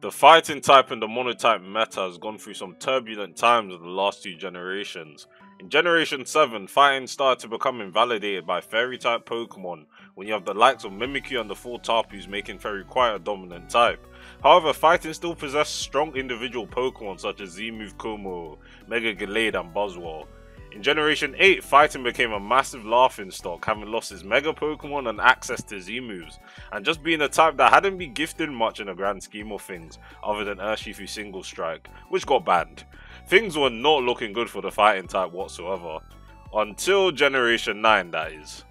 The fighting type in the monotype meta has gone through some turbulent times in the last two generations. In Generation 7, fighting started to become invalidated by fairy type Pokemon when you have the likes of Mimikyu and the 4 Tapus making fairy quite a dominant type. However, fighting still possessed strong individual Pokemon such as Z-Move Como, Mega Gallade and Buzzwole. In Generation 8, fighting became a massive laughingstock, having lost its Mega Pokemon and access to Z-moves, and just being a type that hadn't been gifted much in the grand scheme of things, other than Urshifu Single Strike, which got banned. Things were not looking good for the fighting type whatsoever. Until Generation 9, that is.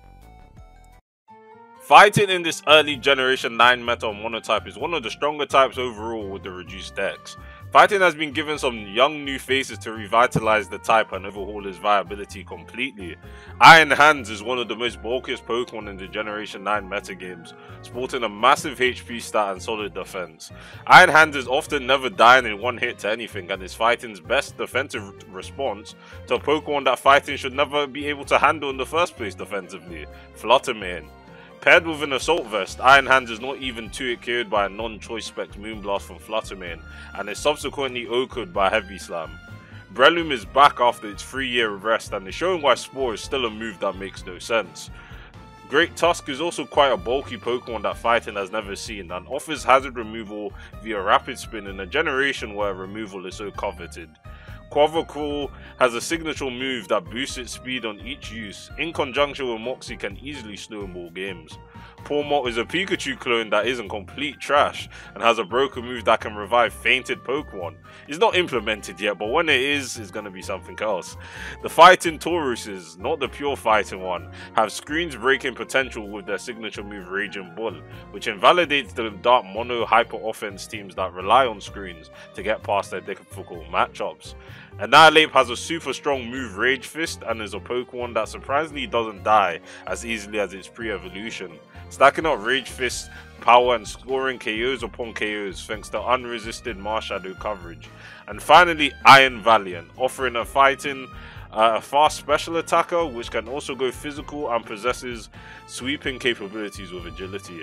Fighting in this early Generation 9 meta of Monotype is one of the stronger types overall with the reduced decks. Fighting has been given some young new faces to revitalize the type and overhaul its viability completely. Iron Hands is one of the most bulkiest Pokemon in the Generation 9 metagames, sporting a massive HP stat and solid defense. Iron Hands is often never dying in one hit to anything and is Fighting's best defensive response to a Pokemon that Fighting should never be able to handle in the first place defensively, Fluttermane. Paired with an Assault Vest, Iron Hands is not even 2-hit KO'd by a non-choice spec Moonblast from Fluttermane, and is subsequently OHKO'd by Heavy Slam. Breloom is back after its 3-year rest and is showing why Spore is still a move that makes no sense. Great Tusk is also quite a bulky Pokemon that Fighting has never seen and offers hazard removal via Rapid Spin in a generation where removal is so coveted. Quaverquall has a signature move that boosts its speed on each use, in conjunction with Moxie can easily snowball games. Pawmot is a Pikachu clone that isn't complete trash and has a broken move that can revive fainted Pokemon. It's not implemented yet, but when it is, it's going to be something else. The fighting Tauruses, not the pure fighting one, have screens breaking potential with their signature move Raging Bull, which invalidates the dark mono hyper offense teams that rely on screens to get past their difficult matchups. Annihilate has a super strong move Rage Fist and is a Pokemon that surprisingly doesn't die as easily as its pre-evolution, stacking up Rage Fist power and scoring KOs upon KOs thanks to unresisted Marshadow coverage. And finally, Iron Valiant, offering a fast special attacker which can also go physical and possesses sweeping capabilities with agility.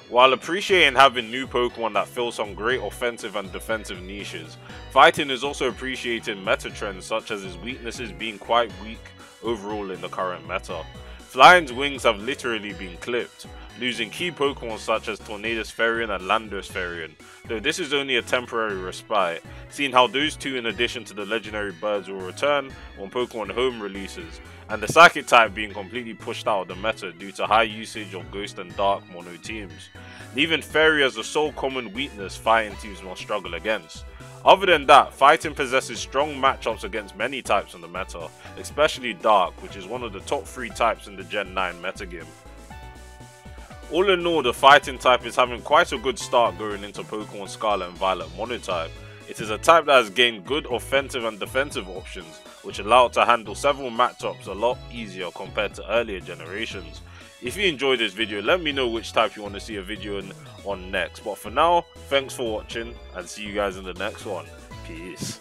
While appreciating having new Pokemon that fill some great offensive and defensive niches, Fighting is also appreciating meta trends such as its weaknesses being quite weak overall in the current meta. Flying's wings have literally been clipped, losing key Pokemon such as Tornadus Therian and Landorus Therian, though this is only a temporary respite, seeing how those two in addition to the legendary birds will return when Pokemon Home releases, and the Psychic type being completely pushed out of the meta due to high usage of Ghost and Dark mono teams, leaving Fairy as the sole common weakness fighting teams must struggle against. Other than that, Fighting possesses strong matchups against many types in the meta, especially Dark, which is one of the top 3 types in the Gen 9 metagame. All in all, the Fighting type is having quite a good start going into Pokemon Scarlet and Violet Monotype. It is a type that has gained good offensive and defensive options, which allow it to handle several matchups a lot easier compared to earlier generations. If you enjoyed this video, let me know which type you want to see a video on next. But for now, thanks for watching and see you guys in the next one. Peace.